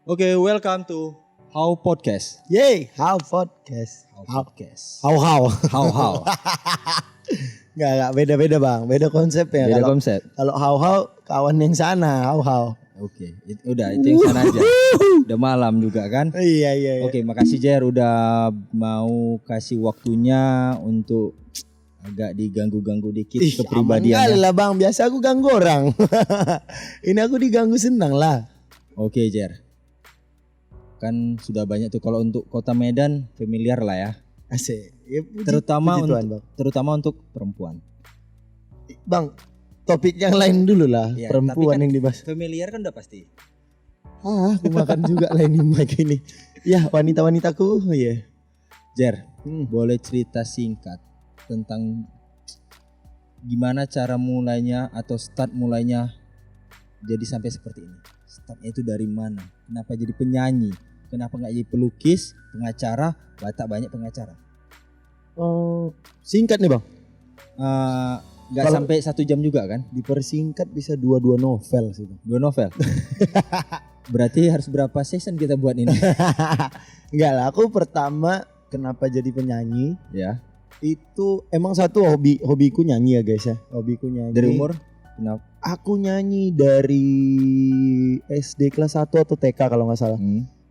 Oke, welcome to How Podcast. Yay, how podcast. Podcast. How. How. Enggak beda-beda bang, beda konsep ya. Beda Kalau konsep. kalau how kawan yang sana, how. Oke, udah itu yang sana aja. Udah malam juga kan? Iya. Oke, makasih Jer udah mau kasih waktunya untuk agak diganggu-ganggu dikit Aman kali kepribadiannya. lah bang, biasa aku ganggu orang. Ini aku diganggu senang lah. Oke, Jer. Kan sudah banyak tuh kalau untuk Kota Medan familiar lah ya. Asik. Ya, Terutama puji Tuhan, untuk bang. terutama untuk perempuan. Bang, topik yang lain dulu lah. Ya, Perempuan tapi kan yang dibahas. Familiar kan udah pasti. Aku makan juga lah ini mic ini. Ya, wanita-wanitaku, ya. Jer, boleh cerita singkat tentang gimana cara mulainya atau start mulainya jadi sampai seperti ini. Startnya itu dari mana? Kenapa jadi penyanyi? Kenapa nggak jadi pelukis, pengacara? Banyak pengacara. Oh, singkat nih bang. Nggak Kalau- sampai 1 jam juga kan? Dipersingkat bisa 2 novel sih bang. 2 novel. Berarti harus berapa season kita buat ini? Enggak lah, aku pertama kenapa jadi penyanyi Ya. itu emang satu hobiku nyanyi ya guys ya. Hobiku nyanyi. Dari umur? Kenapa? Aku nyanyi dari SD kelas 1 atau TK kalau nggak salah.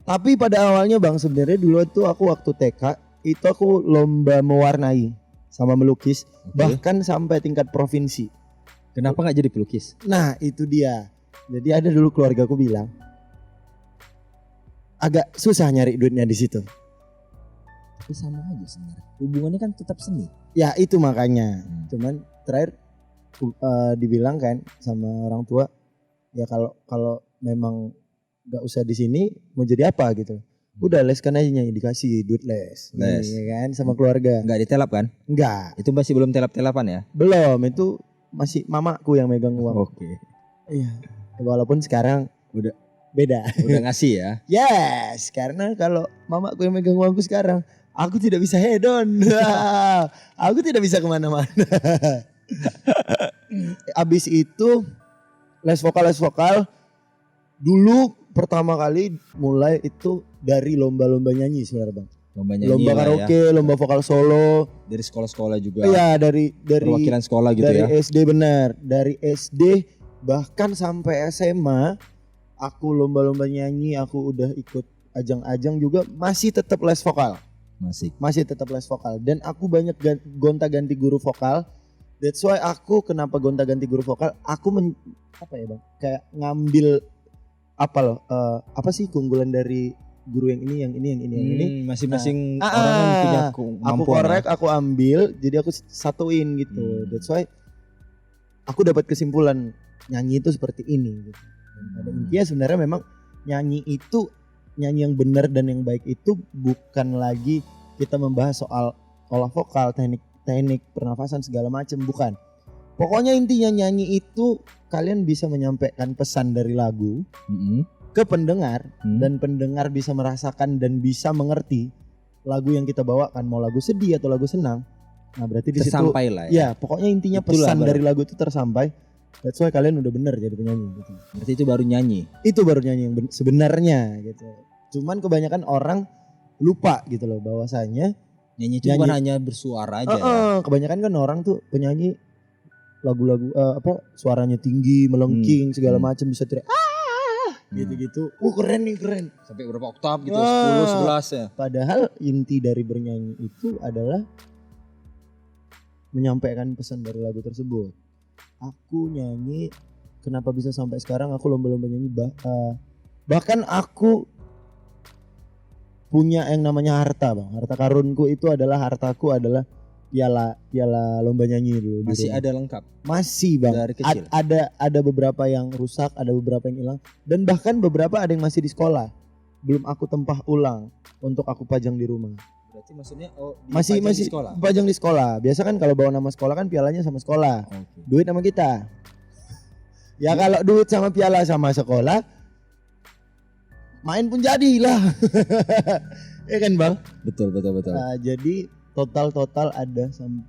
Tapi pada awalnya bang sebenarnya dulu itu aku waktu TK itu aku lomba mewarnai sama melukis Oke. bahkan sampai tingkat provinsi. Kenapa nggak jadi pelukis? Nah itu dia. Jadi ada dulu keluargaku bilang agak susah nyari duitnya di situ. Tapi sama aja sebenarnya. Hubungannya kan tetap seni. Ya itu makanya. Cuman terakhir dibilang kan sama orang tua ya kalau memang nggak usah di sini mau jadi apa gitu. Udah leskan aja nyanyi, dikasih duit les. Les. Ya kan sama keluarga. Nggak ditelap kan? Enggak, Itu masih belum telap-telapan ya? belum, itu masih mamaku yang megang uang. Oke. Iya. Walaupun sekarang Udah. beda. Udah ngasih ya? Yes, karena kalau mamaku yang megang uangku sekarang, aku tidak bisa hedon. Aku tidak bisa kemana-mana. Abis itu les vokal. Dulu pertama kali mulai itu dari lomba-lomba nyanyi sebenarnya bang. Lomba nyanyi Lomba lah karaoke, ya. lomba vokal solo. Dari sekolah-sekolah juga. Iya dari Perwakilan sekolah gitu dari ya. SD benar. Dari SD bahkan sampai SMA aku lomba-lomba nyanyi, aku udah ikut ajang-ajang juga masih tetap les vokal. Masih. Tetap les vokal dan aku banyak gonta-ganti guru vokal. That's why aku kenapa gonta-ganti guru vokal? Aku apa ya bang? Kayak ngambil apa sih keunggulan dari guru yang ini. Masing-masing Nah, orang kan punya Aku kemampuan. korek, aku ambil, jadi aku satuin gitu. That's why aku dapat kesimpulan nyanyi itu seperti ini. Gitu. Pada intinya sebenarnya memang nyanyi yang benar dan yang baik itu bukan lagi kita membahas soal olah vokal, teknik pernafasan segala macam, bukan. Pokoknya intinya nyanyi itu kalian bisa menyampaikan pesan dari lagu ke pendengar dan pendengar bisa merasakan dan bisa mengerti lagu yang kita bawakan, mau lagu sedih atau lagu senang. Nah, berarti di situ tersampai lah ya. ya, pokoknya intinya Itulah pesan baru. dari lagu itu tersampai. That's why kalian udah bener jadi penyanyi gitu. Berarti itu baru nyanyi. Itu baru nyanyi yang sebenarnya gitu. Cuman kebanyakan orang lupa gitu loh bahwasanya Nyanyi itu Nyanyi. bukan hanya bersuara aja ya. kebanyakan kan orang tuh penyanyi lagu-lagu suaranya tinggi, melengking segala macam bisa teriak gitu-gitu. Keren nih, keren. Sampai berapa oktav gitu, Wah. 10, 11 ya. Padahal inti dari bernyanyi itu adalah menyampaikan pesan dari lagu tersebut. Aku nyanyi, kenapa bisa sampai sekarang aku lomba-lomba nyanyi bahkan aku punya yang namanya harta bang. Harta karunku itu adalah piala lomba nyanyi dulu. di Masih rumah. ada lengkap Masih bang. dari kecil. Ada beberapa yang rusak, ada beberapa yang hilang, dan bahkan beberapa ada yang masih di sekolah. Belum aku tempah ulang untuk aku pajang di rumah. Berarti maksudnya Masih dipajang di sekolah. pajang di sekolah. Biasa kan kalau bawa nama sekolah kan pialanya sama sekolah. Oke. Duit sama kita. Ya kalau duit sama piala sama sekolah, main pun jadilah. Ya kan bang? Betul. Jadi total ada 400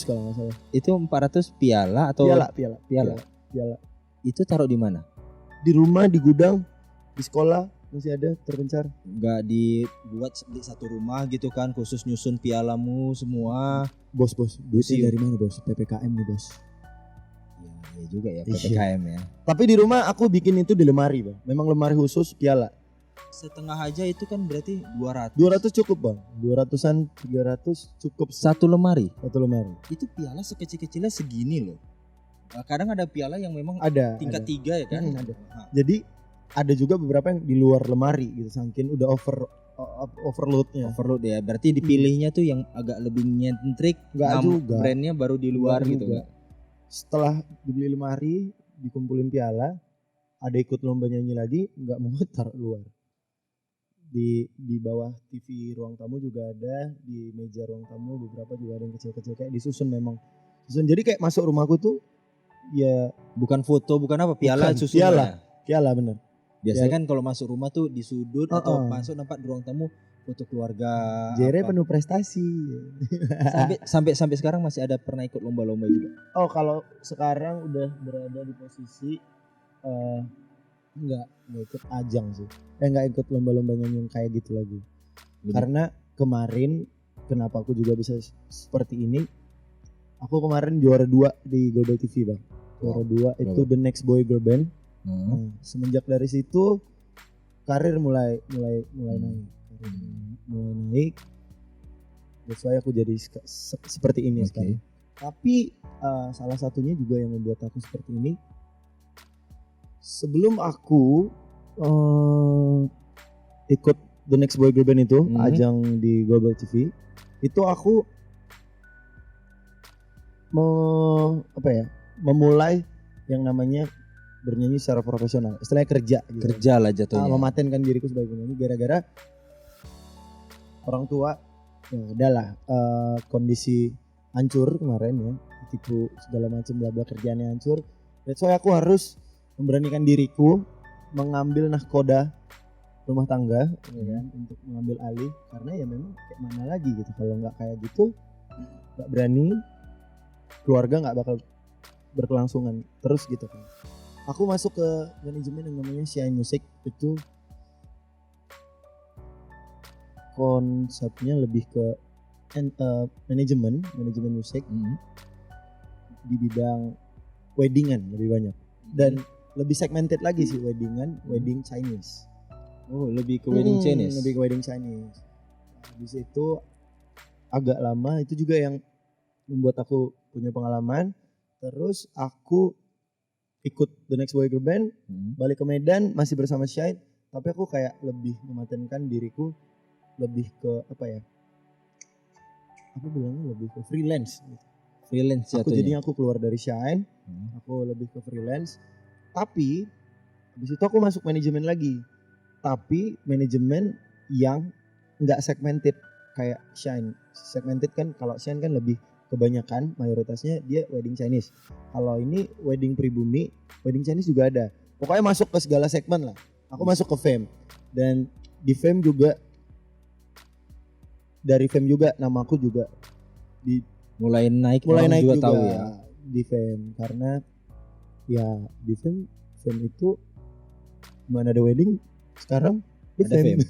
kalau nggak salah. Itu 400 piala atau Piala. Piala. Itu taruh di mana? Di rumah, di gudang, Di sekolah masih ada terpencar. Nggak dibuat di satu rumah gitu kan, khusus nyusun pialamu semua. Bos, duitnya Museum. dari mana bos? PPKM nih bos. Ya juga ya Iya. PPKM ya. Tapi di rumah aku bikin itu di lemari bang. Memang lemari khusus piala. Setengah aja itu kan berarti 200. 200 cukup bang. 200-an 300 cukup Satu lemari. satu lemari. Itu piala sekecil-kecilnya segini loh. Kadang ada piala yang memang Ada. tingkat ada. 3 ya kan. Ada. Nah, Jadi ada juga beberapa yang di luar lemari gitu. Saking udah overloadnya. overload ya. Berarti dipilihnya tuh yang agak lebih nyentrik. Nggak juga. Brandnya baru di luar Nggak gitu juga. nggak? Setelah dibeli lemari, dikumpulin piala, ada ikut lomba nyanyi lagi, nggak mau taruh luar. Di bawah TV ruang tamu juga ada, di meja ruang tamu beberapa juga ada yang kecil-kecil kayak disusun memang. Susun. Jadi kayak masuk rumahku tuh ya Bukan foto, bukan apa, piala Bukan, susunan. piala. ya? piala bener. Biasanya kan kalau masuk rumah tuh di sudut atau Uh-uh. masuk nampak di ruang tamu foto keluarga. Jere apa. penuh prestasi. sampai sekarang masih ada pernah ikut lomba-lomba juga. Oh kalau sekarang udah berada di posisi nggak ikut ajang sih. Nggak ikut lomba-lomba nyanyi yang kayak gitu lagi. Jadi- Karena kemarin kenapa aku juga bisa seperti ini? Aku kemarin juara 2 di Global TV bang. Juara 2 itu The Next Boy Girl Band. Nah, semenjak dari situ karir mulai naik. Mulai naik. That's why aku jadi seperti ini Oke. sekarang. Tapi salah satunya juga yang membuat aku seperti ini. Sebelum aku ikut The Next Boy Girl Band itu ajang di Global TV, itu aku memulai yang namanya bernyanyi secara profesional, istilahnya kerja gitu. Kerja lah jatuhnya. Mematenkan diriku sebagai penyanyi gara-gara orang tua ya adalah kondisi hancur kemarin ya, tipu segala macam bla bla, kerjaannya hancur. That's why aku harus memberanikan diriku mengambil nahkoda rumah tangga ya kan, untuk mengambil alih, karena ya memang kayak mana lagi gitu, kalau nggak kayak gitu nggak berani, keluarga nggak bakal berkelangsungan terus gitu kan. Aku masuk ke manajemen yang namanya Shine Music. Itu konsepnya lebih ke manajemen musik di bidang weddingan lebih banyak, dan lebih segmented lagi sih, wedding Chinese. Oh, lebih ke wedding Chinese. Lebih ke wedding Chinese. Habis itu agak lama, itu juga yang membuat aku punya pengalaman. Terus aku ikut The Next Boy Girl Band, balik ke Medan masih bersama Shine, tapi aku kayak lebih mematenkan diriku lebih ke lebih ke freelance gitu. Freelance Aku jatuhnya. jadinya aku keluar dari Shine, aku lebih ke freelance. Tapi habis itu aku masuk manajemen lagi. Tapi manajemen yang enggak segmented kayak Shine. Segmented kan, kalau Shine kan lebih kebanyakan mayoritasnya dia wedding Chinese. Kalau ini wedding pribumi, wedding Chinese juga ada. Pokoknya masuk ke segala segmen lah. Aku masuk ke Fame, dan di Fame juga, dari Fame juga namaku juga mulai naik mulai orang naik juga tahu ya. di Fame, karena ya di Fame itu mana ada wedding sekarang di Ada Fame.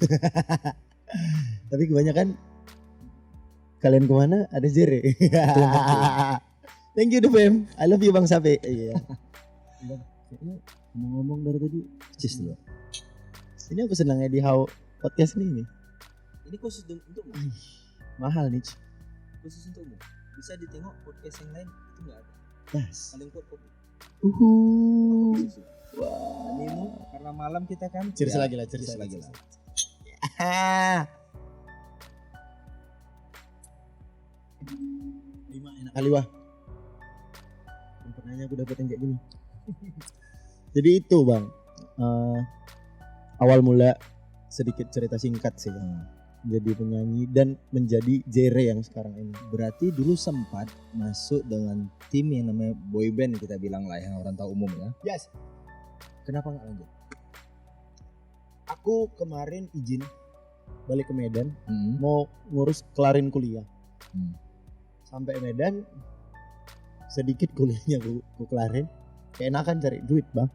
Tapi kebanyakan kalian kemana ada Jere. Thank you The Fame, I love you Bang Sape. Iya. Kayaknya ngomong-ngomong dari tadi Cis dulu. ini aku senangnya di How Podcast nih. Ini khusus untukmu. Mahal nih. Khusus untukmu. Bisa ditengok podcast yang lain itu enggak ada. Yes. Paling kuat kopi. Wah. Demimu karena malam kita kan. Cheers Ya, lagi lah, cheers lagi lagi. lah. Lima enak kali wah. Yang pernahnya aku dapetin kayak gini. Jadi itu Bang, awal mula sedikit cerita singkat sih Bang. Jadi penyanyi dan menjadi Jere yang sekarang ini. Berarti dulu sempat masuk dengan tim yang namanya boy band, kita bilang lah yang orang tahu umum ya. Yes. Kenapa nggak lanjut? Aku kemarin izin balik ke Medan, mau ngurus kelarin kuliah. Sampai Medan, sedikit kuliahnya aku kelarin, keenakan cari duit Bang.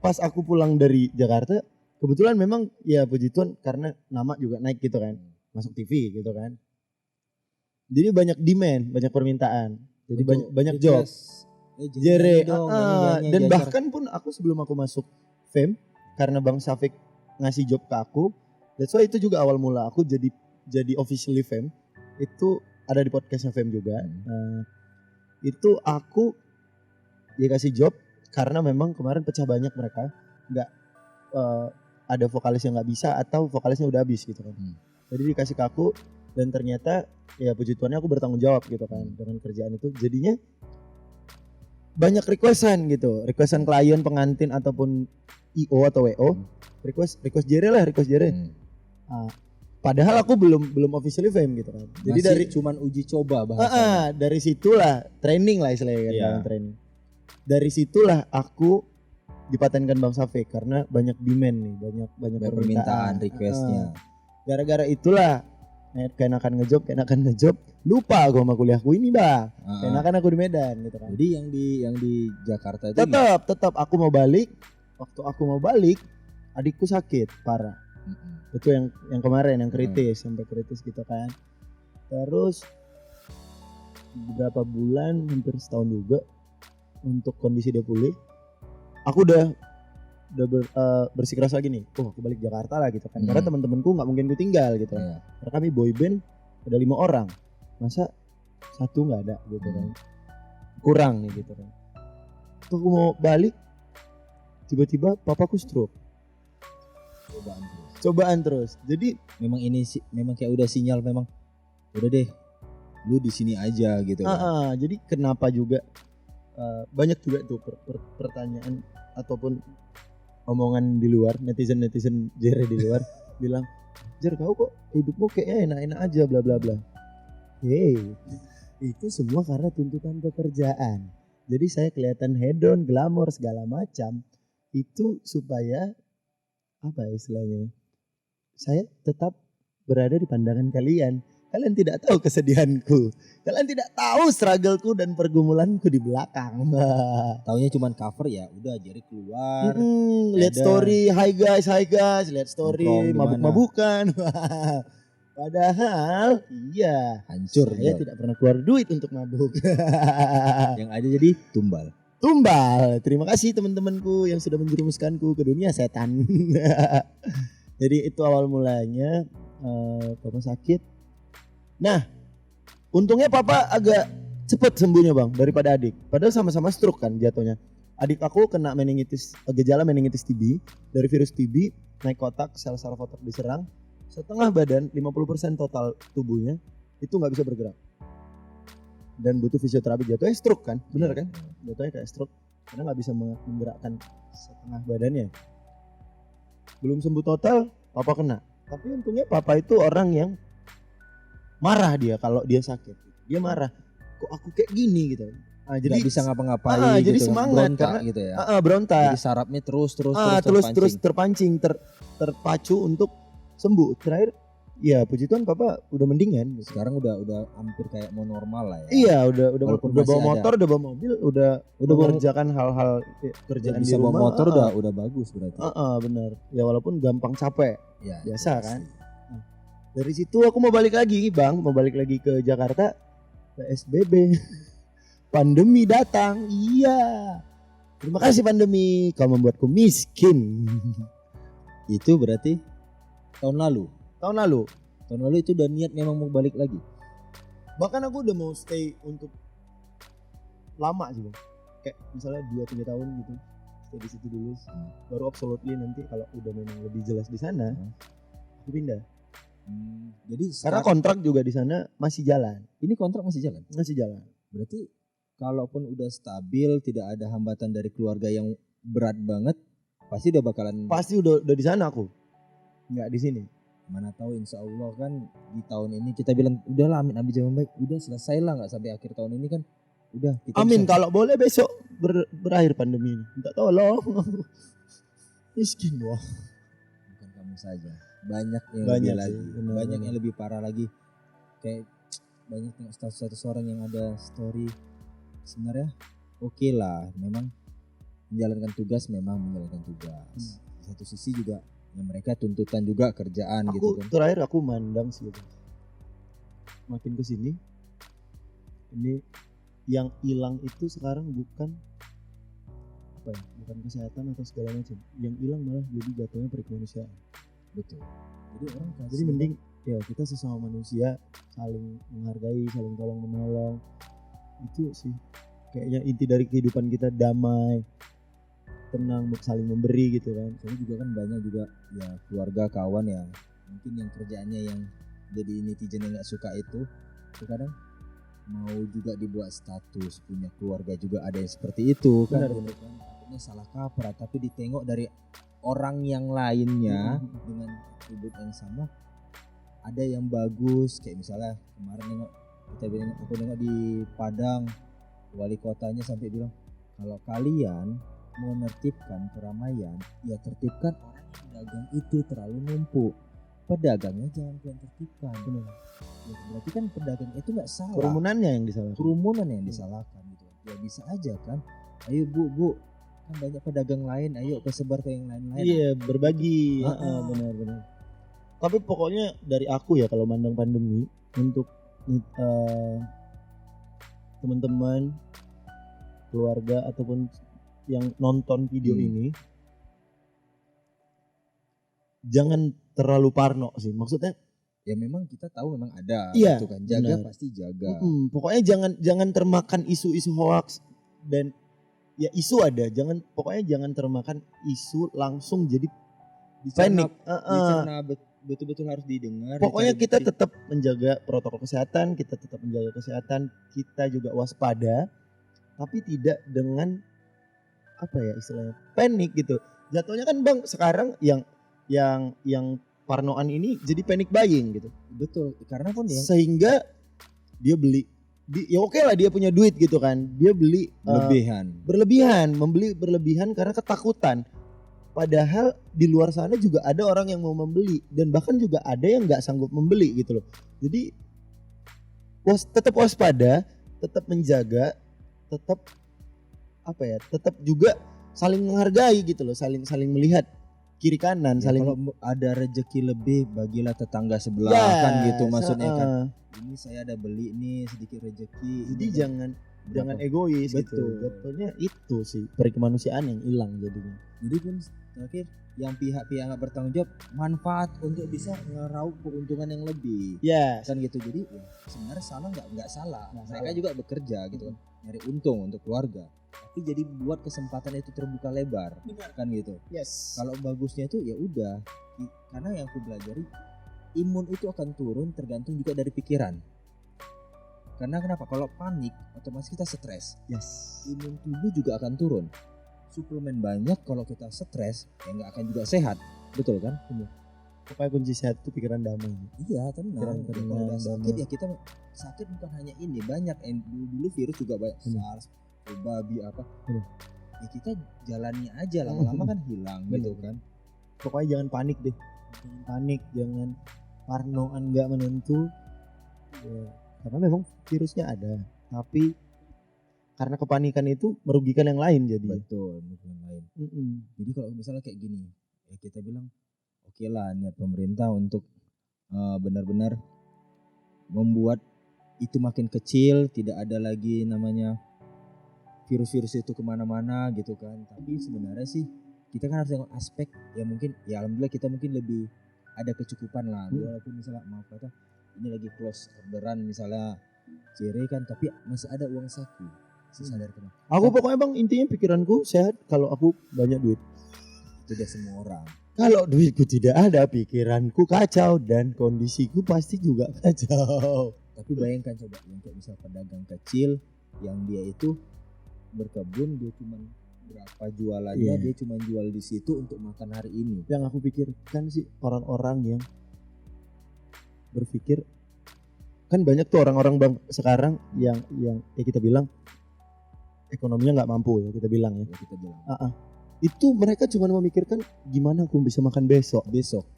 pas aku pulang dari Jakarta, kebetulan memang ya puji Tuhan karena nama juga naik gitu kan, masuk TV gitu kan. Jadi banyak demand, banyak permintaan. Jadi banyak job. Jere, dan bahkan pun aku sebelum aku masuk Fame karena Bang Safik ngasih job ke aku, that's why itu juga awal mula aku jadi officially Fame itu ada di podcastnya Fame juga. Itu aku dikasih job karena memang kemarin pecah banyak mereka, nggak ada vokalis yang nggak bisa atau vokalisnya udah habis gitu kan. Jadi dikasih ke aku dan ternyata ya puji Tuhannya aku bertanggung jawab gitu kan dengan kerjaan itu. Jadinya banyak requestan requestan klien, pengantin ataupun IO atau WO, request Jere. Padahal aku belum officially Fame gitu kan. Jadi masih dari cuman uji coba bahasanya. dari situlah training lah istilahnya kan, dalam training. Dari situlah aku dipatenkan Bang Safik karena banyak demand nih, banyak permintaan requestnya. Gara-gara itulah keenakan ngejob, lupa aku sama kuliahku ini Bang. Keenakan aku di Medan gitu kan. Jadi yang di Jakarta itu tetap aku mau balik. Waktu aku mau balik, adikku sakit parah. Itu yang kemarin yang kritis, sampai kritis gitu kan. Terus beberapa bulan, hampir setahun juga untuk kondisi dia pulih. Aku udah bersikeras lagi nih, aku balik Jakarta lah gitu kan. Karena teman-temanku nggak mungkin ku tinggal gitu. Karena kami boy band ada 5 orang, masa satu nggak ada gitu kan, kurang nih gitu kan. Aku mau balik, tiba-tiba papaku stroke. Cobaan terus. Jadi memang ini memang kayak udah sinyal, memang udah deh, lu di sini aja gitu kan. Jadi kenapa juga banyak juga tuh pertanyaan ataupun omongan di luar, netizen Jere di luar bilang, Jer kau kok hidupmu kayaknya enak-enak aja bla bla bla. Itu semua karena tuntutan pekerjaan. Jadi saya kelihatan hedon, glamor segala macam itu supaya apa istilahnya? Saya tetap berada di pandangan kalian. Kalian tidak tahu kesedihanku. Kalian tidak tahu struggleku dan pergumulanku di belakang. Taunya cuman cover ya, udah Jere keluar. Lihat story, hi guys, lihat story, mabuk-mabukan. Padahal iya, hancur. Saya tidak pernah keluar duit untuk mabuk. Yang ada jadi tumbal. Terima kasih teman-temanku yang sudah menjerumuskanku ke dunia setan. Jadi itu awal mulanya papa sakit. Nah, untungnya papa agak cepet sembuhnya bang daripada adik. Padahal sama-sama stroke kan jatuhnya. Adik aku kena meningitis, gejala meningitis TB, dari virus TB, naik kotak, sel saraf otak diserang, setengah badan, 50% total tubuhnya itu nggak bisa bergerak dan butuh fisioterapi. Jatuhnya stroke kan, bener kan? Jatuhnya kayak stroke karena nggak bisa menggerakkan setengah badannya. Belum sembuh total, papa kena. Tapi untungnya papa itu orang yang marah dia kalau dia sakit. Dia marah, kok aku kayak gini gitu. Jadi bisa ngapa-ngapain gitu. Jadi semangat karena gitu ya. Berontak. Jadi sarafnya terus terpancing, terpacu untuk sembuh. Terakhir ya puji Tuhan papa udah mendingan. Sekarang udah hampir kayak mau normal lah ya. Iya, udah bawa motor, udah bawa mobil, udah mengerjakan hal-hal kerjaan di rumah. Bawa motor udah bagus berarti. Benar. Ya walaupun gampang capek. Ya, biasa kan. Dari situ aku mau balik lagi ke Jakarta. PSBB. Pandemi datang. Iya. Terima kasih pandemi, kau membuatku miskin. Itu berarti tahun lalu itu udah niat memang mau balik lagi. Bahkan aku udah mau stay untuk lama sih bang. Kayak misalnya 2-3 tahun gitu. Stay di situ dulu. Baru absolutely nanti kalau udah memang lebih jelas di sana, aku pindah. Jadi karena kontrak juga di sana masih jalan. Ini kontrak masih jalan? Masih jalan. Berarti kalaupun udah stabil, tidak ada hambatan dari keluarga yang berat banget, pasti udah bakalan. Pasti udah di sana aku. Nggak di sini. Mana tahu insya Allah kan di tahun ini kita bilang udahlah amin jalan baik, udah selesai lah, nggak sampai akhir tahun ini kan udah. Kita amin kalau boleh besok berakhir pandemi ini. Minta tolong. Miskin wah. Bukan kamu saja. Banyak yang lebih parah lagi. Kayak banyak status orang yang ada story sebenarnya oke lah, memang menjalankan tugas memang menjalankan tugas. Di satu sisi juga ya mereka tuntutan juga kerjaan gitu Aku kan. terakhir aku mandang sih Bang. Makin kesini ini yang hilang itu sekarang bukan apa ya, bukan kesehatan atau segala macam. Yang hilang malah jadi jatuhnya perikemanusiaan. Betul. Jadi orang Jadi mending ya kita sesama manusia saling menghargai, saling tolong menolong. Itu sih kayaknya inti dari kehidupan kita, damai, tenang, saling memberi gitu kan. soalnya juga kan banyak juga ya keluarga kawan ya mungkin yang kerjaannya yang jadi netizen yang nggak suka itu kadang mau juga dibuat status punya keluarga juga ada yang seperti itu kan. Benar. Gitu kan. Takutnya salah kaprah tapi ditengok dari orang yang lainnya dengan atribut yang sama ada yang bagus kayak misalnya kemarin aku nengok di Padang wali kotanya sampai bilang kalau kalian mau nertibkan keramaian ya tertibkan orang yang dagang itu terlalu numpuk, pedagangnya jangan kalian tertibkan. Benar. Ya, berarti kan pedagang itu nggak salah, Kerumunannya yang disalahkan. kerumunan yang disalahkan gitu ya bisa aja kan ayo bu kan banyak pedagang lain ayo kesebar ke yang lain-lain. Iya, berbagi. Ah. Benar-benar. Tapi pokoknya dari aku ya kalau mandang pandemi untuk teman-teman, keluarga ataupun yang nonton video ini jangan terlalu parno sih. Maksudnya Ya memang kita tahu memang ada iya, gitu kan. Jaga benar. pasti jaga. Pokoknya jangan termakan isu-isu hoax dan ya isu ada, pokoknya jangan termakan isu langsung jadi panik. Dicerna betul-betul harus didengar. Pokoknya dicari kita bukti. tetap menjaga protokol kesehatan, kita tetap menjaga kesehatan, kita juga waspada, tapi tidak dengan apa ya istilahnya panik gitu. Jatuhnya kan Bang sekarang yang parnoan ini jadi panic buying gitu. Betul, karena kan yang Sehingga dia beli ya oke lah dia punya duit gitu kan. Dia beli membeli berlebihan karena ketakutan. Padahal di luar sana juga ada orang yang mau membeli dan bahkan juga ada yang nggak sanggup membeli gitu loh. Jadi tetap waspada, tetap menjaga, tetap apa ya? Tetap juga saling menghargai gitu loh, saling melihat kiri kanan, ya, saling kalau ada rezeki lebih bagilah tetangga sebelah ya, kan gitu maksudnya kan. Ini saya ada beli nih sedikit rezeki. Jadi jangan egois Betul. gitu. Jatuhnya itu sih perikemanusiaan yang hilang jadinya. Jadi pun terakhir yang pihak-pihak nggak bertanggung jawab manfaat untuk bisa ngeraup keuntungan yang lebih. Ya, Kan gitu. Jadi ya, sebenarnya salah nggak salah. Nggak Mereka salah. juga bekerja gitu kan, nyari untung untuk keluarga. Tapi jadi buat kesempatan itu terbuka lebar. Benar. Kan gitu. yes. Kalau bagusnya itu ya udah. Karena yang aku pelajari imun itu akan turun tergantung juga dari pikiran. Karena kenapa? Kalau panik otomatis kita stres. Yes. Imun tubuh juga akan turun. Suplemen banyak kalau kita stres ya nggak akan juga sehat. Betul kan? Pokoknya kunci sehat itu pikiran damai. Iya tenang. Pikiran Kalau udah tenang, sakit damai. ya kita sakit bukan hanya ini banyak. Dulu virus juga banyak. SARS, babi apa. Bener. Ya kita jalani aja lama-lama kan hilang gitu Bener. kan. Pokoknya jangan panik deh. Jangan panik, jangan parnoan nggak menentu. Ya, karena memang virusnya ada, tapi karena kepanikan itu merugikan yang lain jadi. Betul, bukan lain. Jadi kalau misalnya kayak gini, ya kita bilang oke lah niat pemerintah untuk benar-benar membuat itu makin kecil, tidak ada lagi namanya virus-virus itu kemana-mana gitu kan. Tapi sebenarnya sih kita kan harus tengok aspek ya mungkin ya alhamdulillah kita mungkin lebih ada kecukupan lah. Walaupun misalnya maaf kata ini lagi close orderan misalnya ciri kan, tapi masih ada uang saku. Sadar kenapa? Aku pokoknya Bang intinya pikiranku sehat kalau aku banyak duit. Itu dia semua orang. Kalau duitku tidak ada, pikiranku kacau dan kondisiku pasti juga kacau. Tapi bayangkan coba yang kayak misal pedagang kecil yang dia itu berkebun dia cuma berapa jualannya, dia cuma jual di situ untuk makan hari ini. Yang aku pikirkan sih orang-orang yang berpikir kan banyak tuh orang-orang Bang sekarang yang ya kita bilang ekonominya nggak mampu ya kita bilang ya. Kita bilang. Itu mereka cuma memikirkan gimana aku bisa makan besok.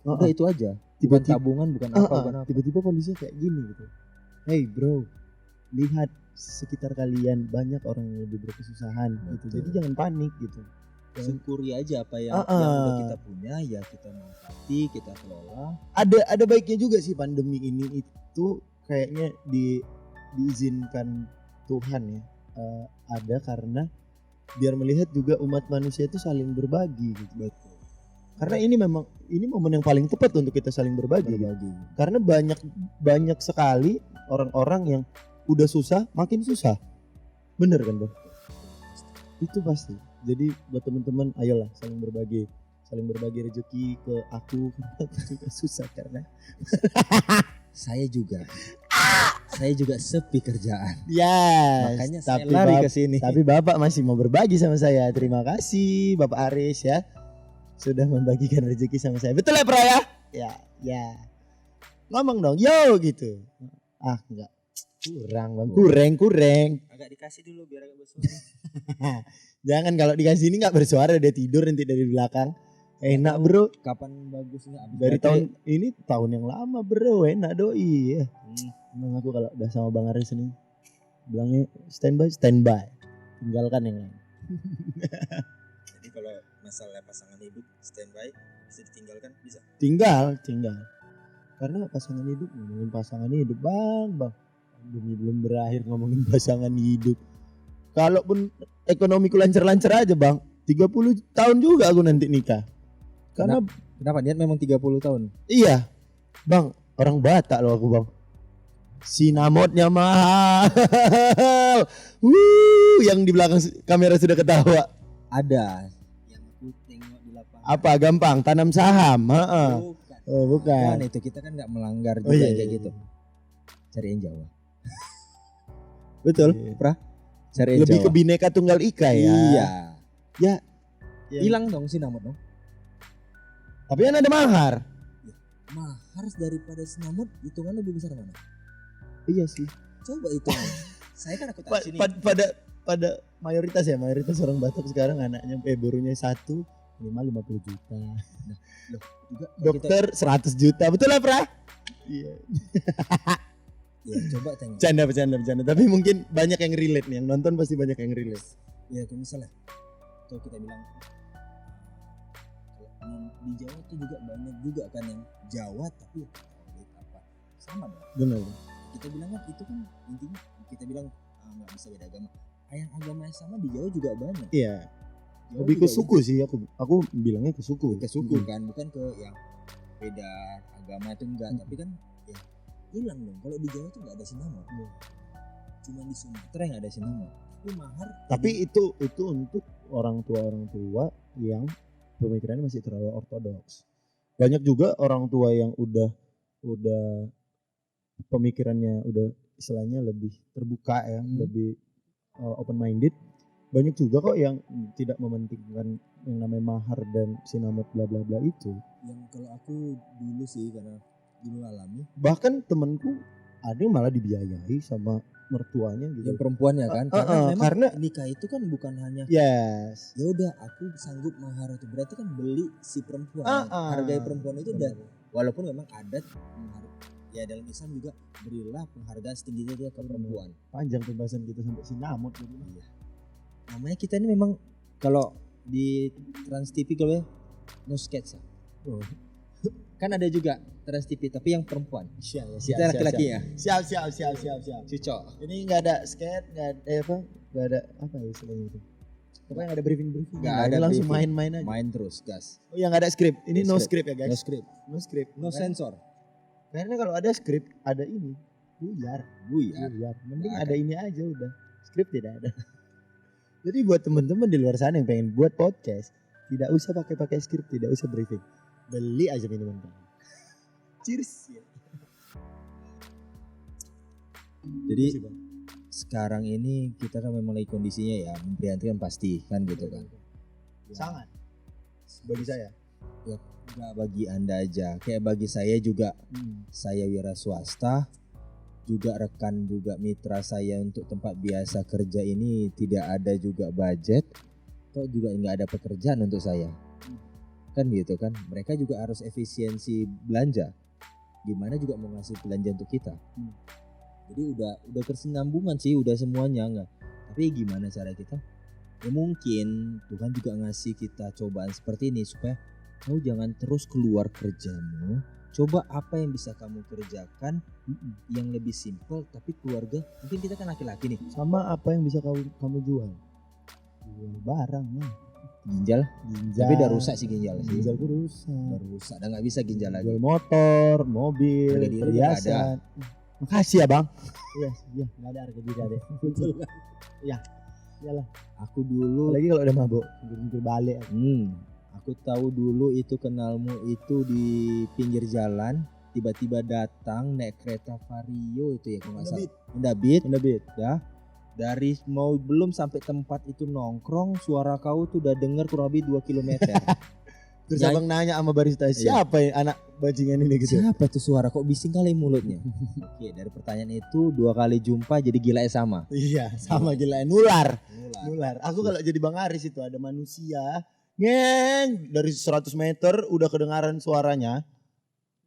Udah itu aja. Bukan Tiba-tiba tabungan, bukan apa. tiba-tiba kondisinya kayak gini gitu. Hey bro, lihat sekitar kalian banyak orang yang lebih berkesusahan gitu. Jadi jangan panik gitu. syukuri aja apa yang udah kita punya, ya kita manfaati, kita kelola. Ada baiknya juga sih pandemi ini itu kayaknya diizinkan Tuhan ya. Ada karena biar melihat juga umat manusia itu saling berbagi gitu. Betul. Karena ini momen yang paling tepat untuk kita saling berbagi. Karena banyak sekali orang-orang yang udah susah makin susah. Bener kan, Bang? Itu pasti. Jadi buat teman-teman, ayolah saling berbagi rezeki ke aku karena aku juga susah karena saya juga sepi kerjaan. Yes. Makanya saya lari ke sini. Tapi Bapak masih mau berbagi sama saya. Terima kasih Bapak Aris ya. Sudah membagikan rezeki sama saya. Betul ya, Bro ya? Ya. Ngomong dong, yo gitu. Enggak. Kurang, Bang. Kurang. Agak dikasih dulu biar agak bersuara. Jangan, kalau dikasih ini enggak bersuara, dia tidur nanti dari belakang. Enak, Bro. Kapan bagusnya abis dari tahun yang lama, Bro. Enak doi ya. Emang aku kalau udah sama Bang Aris ini bilangnya standby. Tinggalkan yang lain. Jadi kalau masalah pasangan hidup standby bisa ditinggalkan, bisa. Tinggal. Karena pasangan hidup, ngomongin pasangan hidup, Bang. Demi belum berakhir ngomongin pasangan hidup. Kalaupun ekonomiku lancar-lancar aja, Bang. 30 tahun juga aku nanti nikah. Karena kenapa niat memang 30 tahun? Iya. Bang, orang Batak loh aku, Bang. Sinamotnya mahal. Yang di belakang kamera sudah ketawa. Ada yang aku tengok di lapangan. Apa gampang tanam saham? Bukan. Oh, bukan. Kan itu kita kan nggak melanggar juga kayak gitu. Cari yang Jawa. Betul, Pra. Cari yang lebih Jawa. ke bineka tunggal ika ya. Iya. Ya. Hilang dong sinamot dong. Tapi kan ada mahar. Mahar daripada sinamot hitungan lebih besar mana? Iya sih. Coba hitungan. Saya kan aku tahu sini. Pada mayoritas orang Batak sekarang anaknya burunya 1 minimal 50 juta. Nah, juga dokter 100 juta. Betul lah, Pra? Iya. Ya, coba tanya. Bercanda. Tapi mungkin banyak yang relate nih, yang nonton pasti banyak yang relate. Ya, kayak misalnya kalau kita bilang di Jawa tuh juga banyak juga kan yang Jawa tapi apa sama dong. Benar. Kita bilang kan itu kan intinya kita bilang nggak bisa beda agama. Yang agama yang sama di Jawa juga banyak. Iya. Lebih ke suku sih aku bilangnya ke suku. Ke suku kan, bukan ke yang beda agama itu enggak, tapi kan ya hilang dong. Kalau di Jawa tuh nggak ada sinamot. Cuma di Sumatera yang ada sinamot. Tapi mahar. Tapi itu untuk orang tua yang pemikirannya masih terlalu ortodoks. Banyak juga orang tua yang udah pemikirannya udah istilahnya lebih terbuka ya, lebih open minded. Banyak juga kok yang tidak mementingkan yang namanya mahar dan sinamot bla bla bla itu. Yang kalau aku dulu sih karena dulu alami. Bahkan temanku ada yang malah dibiayai sama mertuanya gitu. Yang perempuannya kan. Karena nikah itu kan bukan hanya yes. Ya udah aku sanggup mahar itu berarti kan beli si perempuan. Hargai perempuan itu udah walaupun memang adat ya dalam Islam juga berilah penghargaan setingginya dia ke perempuan. Panjang pembahasan kita sampai sinamot gitu. Iya. Namanya kita ini memang kalau di Trans TV kalau ya no sketsa. Kan ada juga Trans TV tapi yang perempuan. Siap. Kita laki-laki ya. Siap. Cocok. Ini enggak ada sketch, enggak ada apa ya istilahnya itu. Pokoknya enggak ada briefing. Enggak ada langsung briefing. main aja. Main terus, gas. Oh ya enggak ada skrip. Ini no script ya, guys. No script. No Makanya, sensor. Karena kalau ada skrip, ada ini. Buyar. Mending ada ini aja udah. Skrip tidak ada. Jadi buat teman-teman di luar sana yang pengen buat podcast, tidak usah pakai skrip, tidak usah briefing. Beli aja minuman kamu. Cheers. Jadi sekarang ini kita kan memang lagi kondisinya ya memprihatinkan pasti kan gitu kan. Sangat. Bagi saya. Ya enggak bagi Anda aja, kayak bagi saya juga. Saya wira swasta, juga rekan juga mitra saya untuk tempat biasa kerja ini tidak ada juga budget, toh juga nggak ada pekerjaan untuk saya. Kan gitu kan, mereka juga harus efisiensi belanja. Gimana juga mau ngasih belanja untuk kita. Jadi udah kesinambungan sih, udah semuanya enggak. Tapi gimana cara kita Ya mungkin Tuhan juga ngasih kita cobaan seperti ini supaya kamu jangan terus keluar kerjamu. Coba apa yang bisa kamu kerjakan yang lebih simpel tapi keluarga. Mungkin kita kan laki-laki nih. Sama apa yang bisa kamu jual? Jual barang lah. Ginjal. Tapi udah rusak sih ginjal sih. Ginjalku rusak. Udah rusak, udah nggak bisa ginjal lagi. Jual motor, mobil, Harga diri udah nggak ada. perhiasan. Makasih ya bang. Iya, nggak ada harga diri deh. Iya, iyalah. Aku dulu. Apalagi kalau udah mabuk, mikir balik. Aku tahu dulu itu kenalmu itu di pinggir jalan. Tiba-tiba datang naik kereta Vario itu ya kalau nggak salah. Honda Beat. Ya. Dari mau belum sampai tempat itu nongkrong, suara kau tuh udah denger kurang lebih 2 km. Terus abang nanya sama barista, siapa ya anak bajingan ini gitu? Siapa tuh suara kok bising kali mulutnya? Oke, dari pertanyaan itu 2 kali jumpa jadi gila sama. Iya, sama gila. Nular. Aku kalau jadi Bang Aris itu ada manusia, ngeng dari 100 meter udah kedengaran suaranya.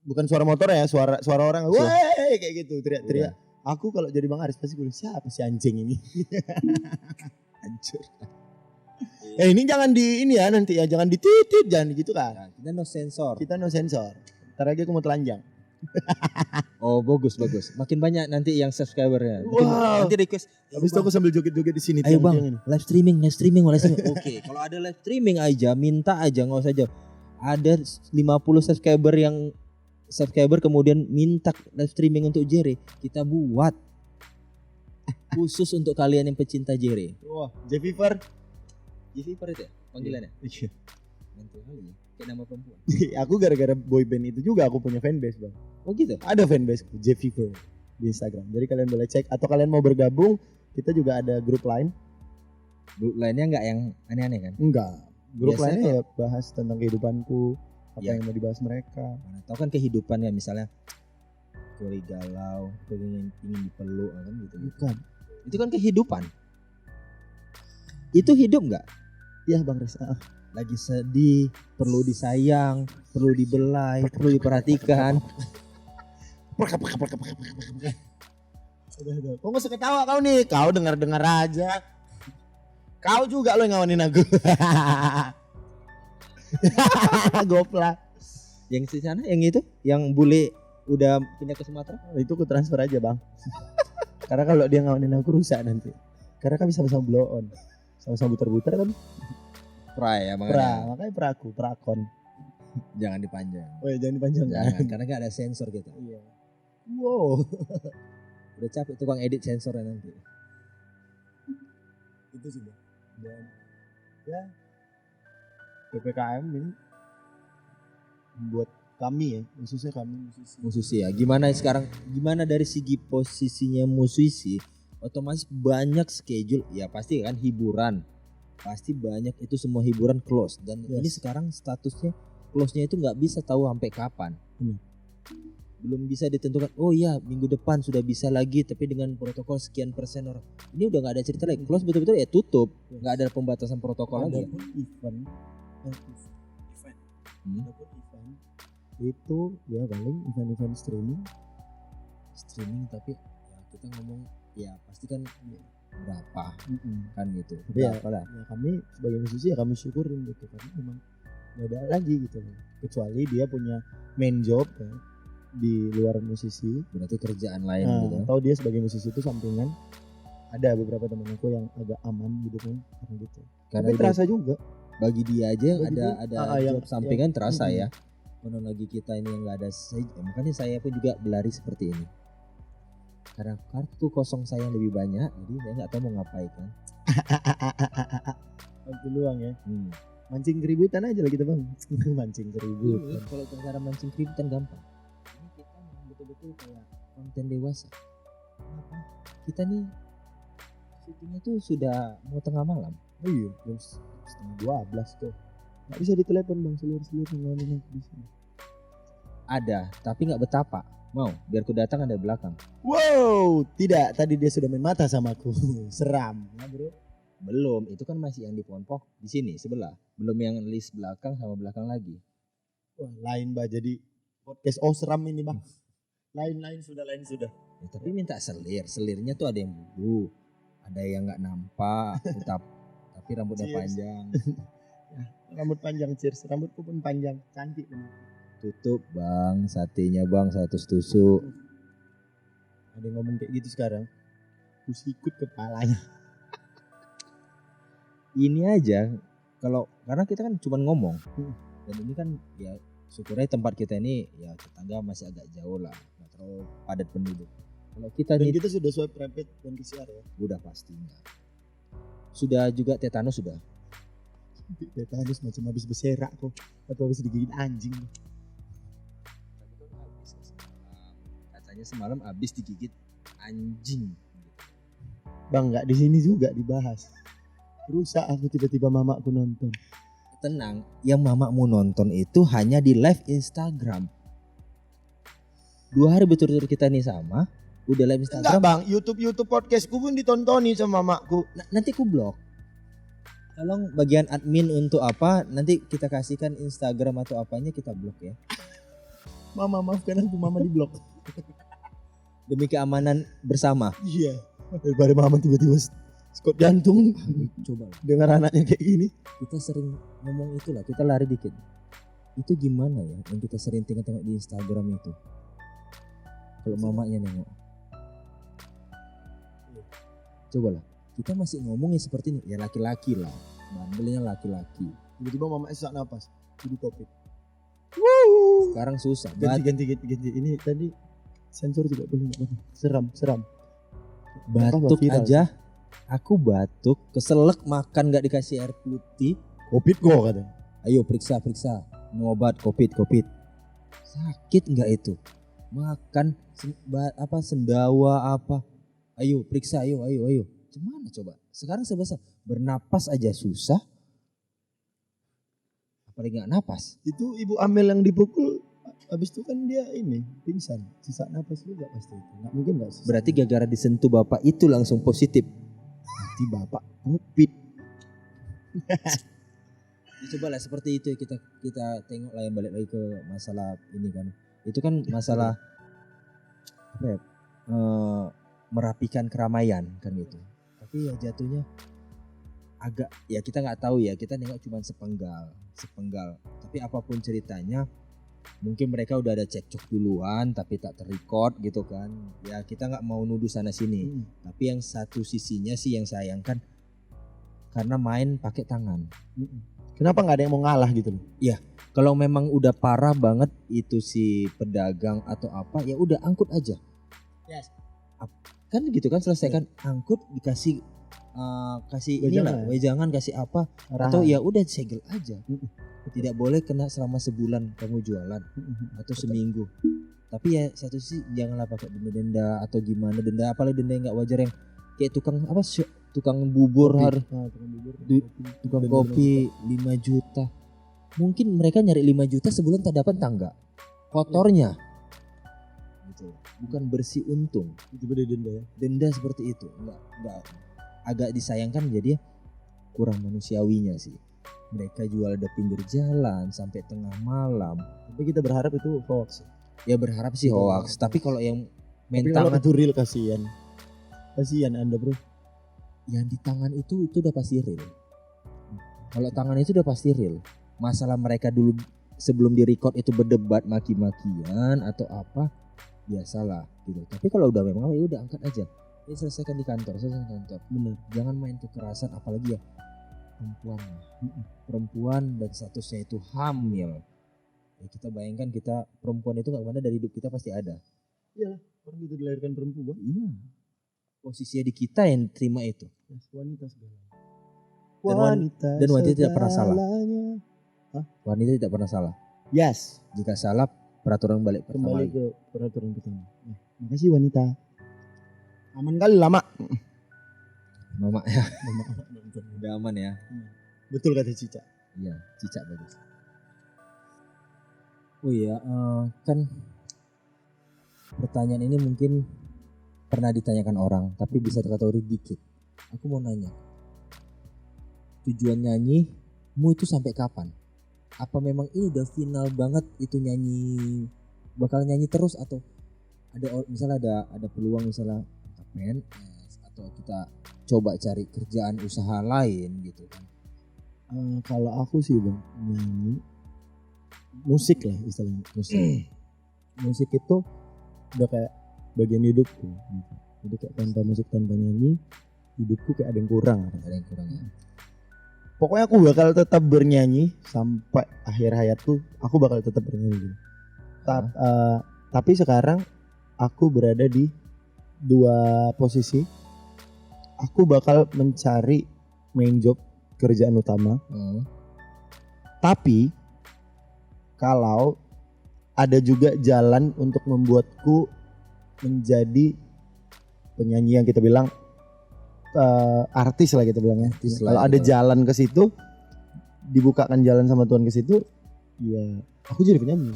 Bukan suara motor ya, suara orang. Woi, kayak gitu teriak-teriak. Aku kalau jadi Bang Aris pasti gue siapa sih anjing ini? Hancur. Ini jangan di ini ya nanti ya, jangan dititit, jangan gitu kan. Nah, kita no sensor. Ntar lagi aku mau telanjang. Oh bagus. Makin banyak nanti yang subscribernya. Wow. Nanti request. Habis itu aku sambil joget-joget di sini. Ayo bang, live streaming. Oke, kalau ada live streaming aja, minta aja, nggak usah jauh. Ada 50 subscriber kemudian minta live streaming untuk Jerry, kita buat khusus untuk kalian yang pecinta Jerry. Wah, Jeviver itu ya panggilannya? Iya. Mantul kali ya, kayak nama perempuan. Aku gara-gara boyband itu juga aku punya fanbase bang. Oh gitu? Ada fanbase Jeviver di Instagram. Jadi kalian boleh cek atau kalian mau bergabung, kita juga ada grup lain. Grup lainnya nggak yang aneh-aneh kan? Enggak. Grup Biasanya lainnya ya bahas tentang kehidupanku, apa yang mau dibahas mereka. Mana tahu kan kehidupannya misalnya aku lagi galau, aku ingin dipeluk kan gitu. Bukan. Itu kan kehidupan. Itu hidup nggak? Ya Bang Reza. Lagi sedih, perlu disayang, perlu dibelai, perlu diperhatikan. Udah. Kok nggak suka ketawa kau nih? Kau dengar aja. Kau juga lo yang ngawanin aku. Gopla. Yang di sana, yang itu, yang bule udah pindah ke Sumatera? Itu aku transfer aja bang. Karena kalau dia ngawanin aku rusak nanti. Karena kan sama-sama blow on, sama-sama buter-buter kan. Ya makanya. Makanya prakon. Jangan dipanjang. Oh ya jangan dipanjang. Jangan, karena gak ada sensor kita. Iya. Wow. Udah capek tukang edit sensornya nanti. Itu sih bang. Dan ya PPKM ini buat kami ya, khususnya kami musisi ya. Gimana sekarang? Gimana dari segi posisinya musisi? Otomatis banyak schedule ya pasti kan hiburan. Pasti banyak itu semua hiburan close dan ini sekarang statusnya close-nya itu nggak bisa tahu sampai kapan. Belum bisa ditentukan. Oh iya minggu depan sudah bisa lagi tapi dengan protokol sekian persen orang. Ini udah nggak ada cerita lagi. Close betul-betul ya tutup. Nggak ada pembatasan protokol lagi. Adapun event itu ya paling event streaming tapi ya kita ngomong ya pasti kan berapa kan gitu. Tapi ya kami sebagai musisi ya kami syukurin gitu karena memang nggak ada lagi gitu kecuali dia punya main job ya, di luar musisi berarti kerjaan lain gitu. Atau dia sebagai musisi itu sampingan. Ada beberapa teman aku yang agak aman hidupnya karena gitu. Karena tapi terasa juga bagi dia aja yang ada job sampingan terasa ya. Mana lagi kita ini yang nggak ada makanya saya pun juga berlari seperti ini. Karena kartu kosong saya lebih banyak, jadi saya nggak tahu mau ngapain kan. Waktu luang ya. Mancing keributan aja lah kita bang. Mancing keributan. Kalau cara mancing keributan gampang. Ini kita betul-betul kayak konten dewasa. Kenapa? Kita nih syutingnya tuh sudah mau tengah malam. Oh iya, jam 11:30 tuh. Nggak bisa ditelepon bang, seluruh ngelanin aku di sini. Ada, tapi nggak betapa. Mau, biar ku datang ada belakang. Wow, tidak. Tadi dia sudah main mata sama aku. Seram, ya bro. Belum, itu kan masih yang di pohon pok di sini sebelah. Belum yang list belakang sama belakang lagi. Wah, lain bah jadi podcast seram ini bang. Lain sudah. Ya, tapi minta selirnya tuh ada yang bulu, ada yang nggak nampak, tapi tapi rambutnya Cheers. panjang. Rambut panjang, cheers. Rambutku pun panjang, cantik bener. Tutup bang, satenya bang 100 tusuk. Ada yang ngomong kayak gitu sekarang. Ku sikut kepalanya. Ini aja kalau karena kita kan cuma ngomong dan ini kan ya syukurnya tempat kita ini ya tetangga masih agak jauh lah, nggak terlalu padat penduduk. Kalau kita Dan nih kita sudah swipe rapid dan PCR ya. udah pastinya. Sudah juga tetanus sudah. Tetanus macam habis berserak kok. Atau habis digigit anjing. Katanya semalam habis digigit anjing. Bang, nggak di sini juga dibahas. Rusak aku tiba-tiba mamaku nonton. Tenang, yang mamamu nonton itu hanya di live Instagram. 2 hari berturut-turut kita nih sama, udah live Enggak Instagram. bang, YouTube podcastku pun ditontoni sama mamaku. Nanti ku blok. Tolong bagian admin untuk apa? Nanti kita kasihkan Instagram atau apanya kita blok ya. Mama maafkan aku, mama di blok. Demi keamanan bersama. Iya. Daripada mama tiba-tiba skot jantung Coba lah. dengar anaknya kayak gini. Kita sering ngomong itulah, kita lari dikit. Itu gimana ya yang kita sering tengok-tengok di Instagram itu? Kalau mamanya nengok. Coba lah. Kita masih ngomongin seperti ini. Ya laki-laki lah. Bandelnya laki-laki. Tiba-tiba mama sesak napas. Jadi covid. Sekarang susah. Ganti. Ini tadi sensor juga boleh nggak? Seram. Batuk Apa, viral? aja. Aku batuk, keselak makan gak dikasih air putih. Covid kok katanya. Ayo periksa. Obat COVID. Sakit nggak itu? Makan sendawa apa? Ayo periksa, ayo. Gimana coba? Sekarang serba salah. Bernapas aja susah. Apalagi nggak napas. Itu ibu Amel yang dipukul. Habis itu kan dia ini pingsan. Sesak napas juga pasti itu. Nggak mungkin nggak sesak. Berarti gara-gara disentuh bapak itu langsung positif. Berarti bapak covid. Ya, coba lah seperti itu kita tengok lah yang balik lagi ke masalah ini kan. Itu kan masalah apa ya? Merapikan keramaian kan gitu. Tapi ya jatuhnya agak ya kita nggak tahu ya, kita nengok cuma sepenggal. Tapi apapun ceritanya, mungkin mereka udah ada cekcok duluan tapi tak terrecord gitu kan. Ya kita nggak mau nuduh sana sini. Tapi yang satu sisinya sih yang sayangkan karena main pakai tangan. Kenapa nggak ada yang mau ngalah gitu loh? Kalau memang udah parah banget itu si pedagang atau apa, ya udah angkut aja. Yes. Kan gitu kan, selesaikan angkut dikasih kasih inilah wejangan, kasih apa atau ya udah segel aja. Tidak boleh kena selama sebulan kamu jualan atau seminggu. Tapi ya satu sisi janganlah pakai denda atau gimana, denda apalagi denda yang nggak wajar yang kayak tukang bubur tukang kopi 5 juta. Mungkin mereka nyari 5 juta sebulan tak dapat tangga kotornya gitu. Bukan bersih untung. Itu beda denda ya. Denda seperti itu enggak agak disayangkan, jadi kurang manusiawinya sih. Mereka jual di pinggir jalan sampai tengah malam. Tapi kita berharap itu hoax. Ya berharap sih hoax, tapi kalau yang main Tapi kalau tangan itu real kasihan Anda bro. yang di tangan itu udah pasti real. Kalau tangan itu udah pasti real. Masalah mereka dulu sebelum di record itu berdebat maki-makian atau apa, biasalah gitu. Tapi kalau udah memang ya udah angkat aja. Ya selesaikan di kantor. Bener. Jangan main kekerasan, apalagi ya perempuan dan statusnya itu hamil. Ya kita bayangkan, kita perempuan itu nggak kemana dari hidup kita pasti ada. Iyalah, orang kita dilahirkan perempuan. Iya. Posisinya di kita yang terima itu. Yes, wanita segalanya. Dan wanita tidak pernah salah. segalanya. Wanita tidak pernah salah. Yes. Jika salah, peraturan balik pertama. Kembali ke peraturan pertama. Makasih wanita. Aman kali lama. Mama ya, Lama. udah aman ya. Betul kata Cica. Iya, cicak bagus. Oh iya, kan pertanyaan ini mungkin pernah ditanyakan orang, tapi bisa terkategori dikit. Aku mau nanya, tujuan nyanyimu itu sampai kapan? Apa memang ini udah final banget itu nyanyi, bakal nyanyi terus atau ada misalnya ada peluang misalnya PNS atau kita coba cari kerjaan usaha lain gitu kan? Kalau aku sih bang, nyanyi, musik lah istilahnya. Musik itu udah kayak bagian hidupku gitu. Jadi kayak tanpa musik, tanpa nyanyi, hidupku kayak ada yang kurang. Ada yang kurang ya. Pokoknya aku bakal tetap bernyanyi sampai akhir hayatku. Aku bakal tetap bernyanyi gitu. Tapi sekarang aku berada di dua posisi. Aku bakal mencari main job, kerjaan utama. Tapi kalau ada juga jalan untuk membuatku menjadi penyanyi yang kita bilang artis lah kita bilangnya. Kalau ada jalan ke situ, dibukakan jalan sama Tuhan ke situ, ya aku jadi penyanyi.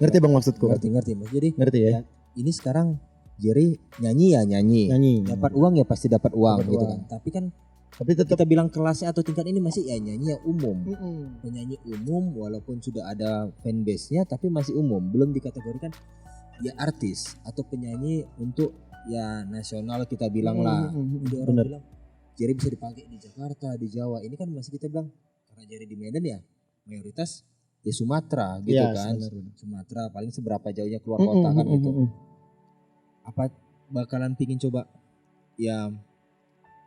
Ngerti bang maksudku? Ngerti Mas. Jadi ngerti ya? Ini sekarang Jerry nyanyi. Dapat uang ya pasti dapat uang gitu kan. Tapi tetap kita bilang kelasnya atau tingkat ini masih ya nyanyi yang umum. Penyanyi umum walaupun sudah ada fanbase-nya tapi masih umum, belum dikategorikan ya artis atau penyanyi untuk ya nasional kita bilang lah. Jadi orang bilang Jerry bisa dipakai di Jakarta, di Jawa. Ini kan masih kita bilang karena Jerry di Medan ya mayoritas ya Sumatera gitu kan. Sumatera paling seberapa jauhnya keluar kota kan gitu. Apa bakalan pingin coba ya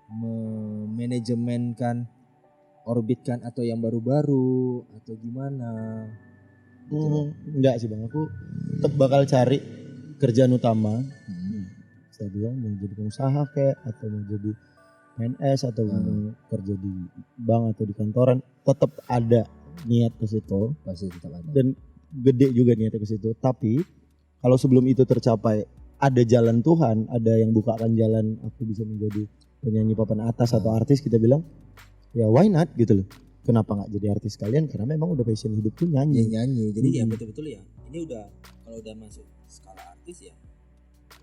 memanajemenkan, orbitkan atau yang baru-baru atau gimana? Gitu. Enggak sih bang, aku tetap bakal cari kerjaan utama. Saya bilang mau jadi pengusaha kayak atau mau jadi PNS atau mau kerja di bank atau di kantoran, tetap ada niat ke situ. Pasti tetap ada. Dan gede juga niatnya ke situ. Tapi kalau sebelum itu tercapai ada jalan Tuhan, ada yang bukakan jalan aku bisa menjadi penyanyi papan atas atau artis, kita bilang ya why not gitu loh. Kenapa nggak jadi artis kalian? Karena memang udah passion hidupku nyanyi. Ya, nyanyi. Jadi ya betul-betul ya. Ini udah kalau udah masuk skala artis ya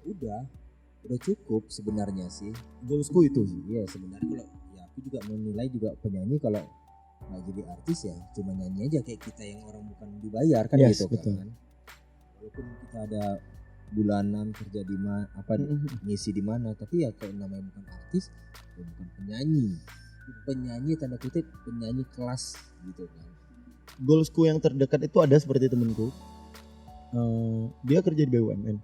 udah cukup sebenarnya sih. Goalsku itu sih. Iya sebenarnya kalau ya aku juga menilai juga penyanyi kalau nggak jadi artis ya cuma nyanyi aja kayak kita yang orang bukan dibayar kan gitu betul. kan. Walaupun kita ada bulanan kerja di mana ngisi di mana tapi ya kalau namanya bukan artis ya bukan penyanyi tanda kutip penyanyi kelas gitu kan. Goalsku yang terdekat itu ada seperti temenku, dia kerja di BUMN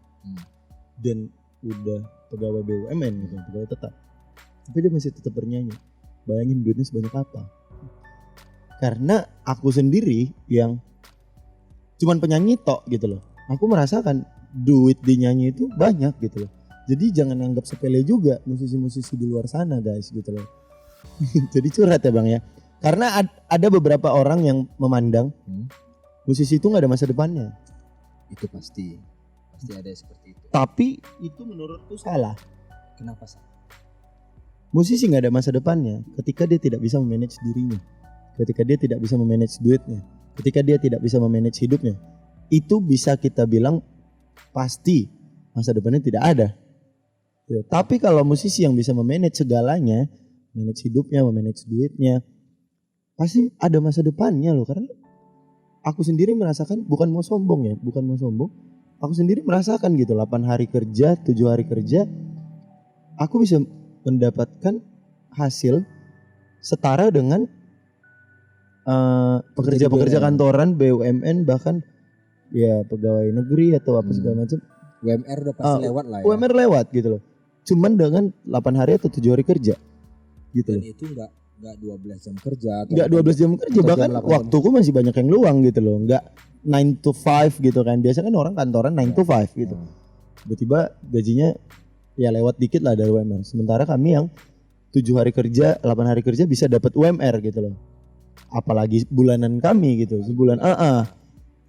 dan udah pegawai BUMN gitu, pegawai tetap, tapi dia masih tetap bernyanyi. Bayangin duitnya sebanyak apa. Karena aku sendiri yang cuman penyanyi tok gitu loh, aku merasakan duit di nyanyi itu banyak gitu loh. Jadi jangan anggap sepele juga musisi-musisi di luar sana guys gitu loh. Jadi curhat ya bang ya. Karena ada beberapa orang yang memandang musisi itu nggak ada masa depannya. Itu pasti ada seperti itu. Tapi itu menurutku salah. Kenapa salah? Musisi nggak ada masa depannya ketika dia tidak bisa memanage dirinya, ketika dia tidak bisa memanage duitnya, ketika dia tidak bisa memanage hidupnya. Itu bisa kita bilang pasti masa depannya tidak ada. Tapi kalau musisi yang bisa memanage segalanya, manage hidupnya, memanage duitnya, pasti ada masa depannya loh. Karena aku sendiri merasakan, bukan mau sombong, aku sendiri merasakan gitu 8 hari kerja, 7 hari kerja, aku bisa mendapatkan hasil setara dengan pekerja-pekerja kantoran, BUMN, bahkan ya pegawai negeri atau apa segala macam. UMR udah pasti lewat lah ya. UMR lewat gitu loh. Cuman dengan 8 hari atau 7 hari kerja gitu. Dan loh. itu enggak 12 jam kerja atau enggak 12 jam kerja, bahkan waktuku masih banyak yang luang gitu loh. Enggak 9 to 5 gitu kan. Biasanya kan orang kantoran 9 to 5 gitu. Tiba-tiba gajinya ya lewat dikit lah dari UMR. Sementara kami yang 7 hari kerja, 8 hari kerja bisa dapat UMR gitu loh. Apalagi bulanan kami gitu, sebulan.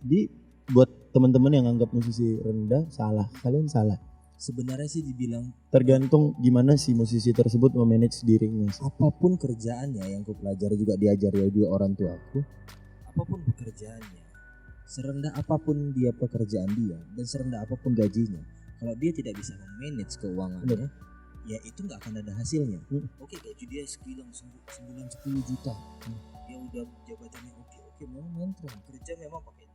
Jadi buat teman-teman yang anggap musisi rendah, salah. Kalian salah. Sebenarnya sih dibilang tergantung gimana si musisi tersebut memanage dirinya. Apapun kerjaannya yang aku pelajari juga diajari oleh orang tuaku, apapun pekerjaannya, serendah apapun dia pekerjaan dia dan serendah apapun gajinya, kalau dia tidak bisa memanage keuangannya, ya itu nggak akan ada hasilnya. Oke, gaji dia sebulan 10 juta, dia udah jabatannya oke, memang menteri kerja memang pakai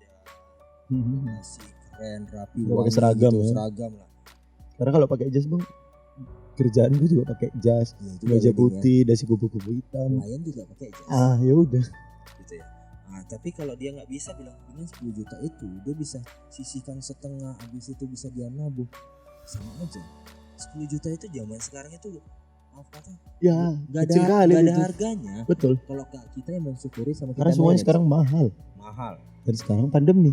masih keren, rapi, pakai seragam gitu, ya. Seragam lah. Karena kalau pakai jas bang, kerjaan gue juga pakai jas, Ya, itu meja wedding ya. putih, dasi kupu-kupu hitam. Klien juga pakai jas. Ya udah. Gitu ya. Nah, tapi kalau dia nggak bisa bilang dengan 10 juta itu dia bisa sisihkan setengah, habis itu bisa dia nabung, sama aja. 10 juta itu zaman sekarang itu maaf kata Ya, nggak ada kecil kali nggak ada itu. harganya. Betul. Kalau kita yang mensyukuri sama kita Karena semuanya manage. sekarang mahal. Mahal. Dan sekarang pandemi.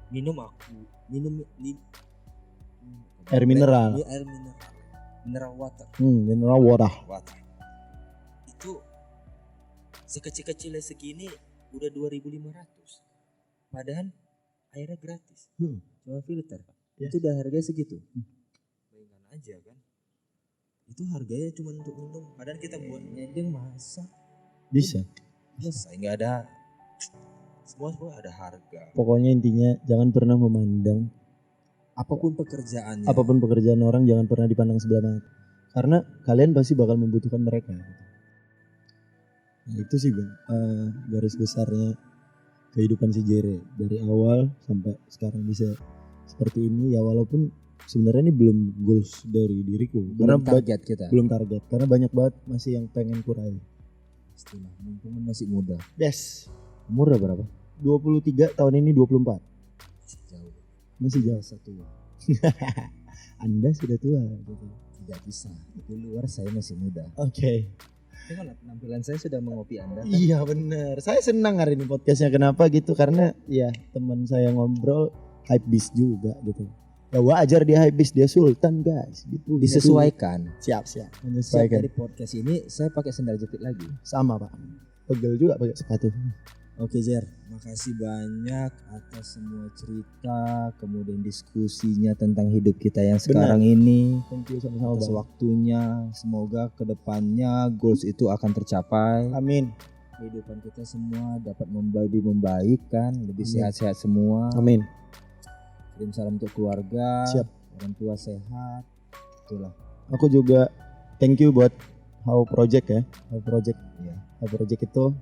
Minum Air mineral. air mineral water. Mineral water. Itu sekecil-kecilnya segini udah 2.500. Padahal airnya gratis. Cuma filter. Ya. Itu udah harganya segitu. Bayangkan aja kan. Itu harganya cuma untuk minum. Padahal kita buat nyedeng masak. Bisa. Selesai, nggak ada. Semua ada harga. Pokoknya intinya jangan pernah memandang Apapun pekerjaannya. apapun pekerjaan orang, jangan pernah dipandang sebelah mata. Karena kalian pasti bakal membutuhkan mereka. Nah, itu sih Bang, garis besarnya kehidupan si Jere dari awal sampai sekarang bisa seperti ini ya, walaupun sebenarnya ini belum goals dari diriku. Belum Karena target kita. belum target karena banyak banget masih yang pengen kurai. Istilah mumpung masih muda. Yes. Umur udah berapa? 23 tahun ini 24. Masih jauh. Masih jauh. Satu. Anda sudah tua gitu. Tidak bisa. Di luar saya masih muda. Oke. Tengoklah penampilan saya sudah mengopi Anda. Kan? Iya benar. Saya senang hari ini podcastnya. Kenapa gitu? Karena ya teman saya ngobrol hype beast juga gitu. Ya wajar dia hype beast, dia sultan guys. Gitu. Disesuaikan. Siap. Siap Menyesuaikan. dari podcast ini saya pakai sandal jepit lagi. Sama Pak. Pegel juga pakai sepatu. Oke Jer, makasih banyak atas semua cerita, kemudian diskusinya tentang hidup kita yang sekarang ini. Thank you sama-sama Atas Bang. waktunya, semoga kedepannya goals itu akan tercapai. Amin. Kehidupan kita semua dapat membaik kan, lebih Amin. sehat-sehat semua. Amin. Kirim salam untuk keluarga, Siap. orang tua sehat, itulah. Aku juga thank you buat How Project ya. How Project. Ya. How Project itu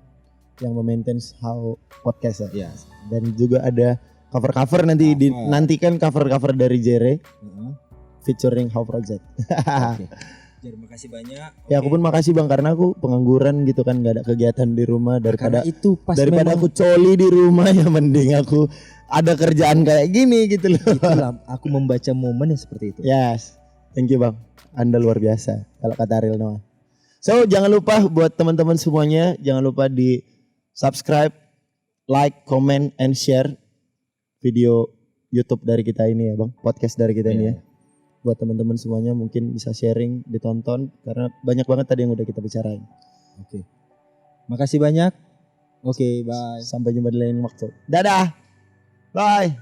yang memaintain How Podcast ya. Ya. Dan juga ada cover-cover nanti Cover. dinantikan cover-cover dari Jere Heeh. featuring How Project. Oke. Jer, makasih banyak. Ya aku pun makasih Bang karena aku pengangguran gitu kan, gak ada kegiatan di rumah Karena daripada itu pas daripada memang aku coli di rumah ya mending aku ada kerjaan kayak gini gitu loh. itulah aku membaca momen yang seperti itu. Yes. Thank you Bang. Anda luar biasa kalau kata Ariel Noah. So jangan lupa buat teman-teman semuanya, jangan lupa di subscribe, like, comment, and share video YouTube dari kita ini ya Bang, podcast dari kita ini ya. Buat teman-teman semuanya mungkin bisa sharing, ditonton karena banyak banget tadi yang udah kita bicarain. Oke. Makasih banyak. Oke, bye. Sampai jumpa di lain waktu. Dadah. Bye.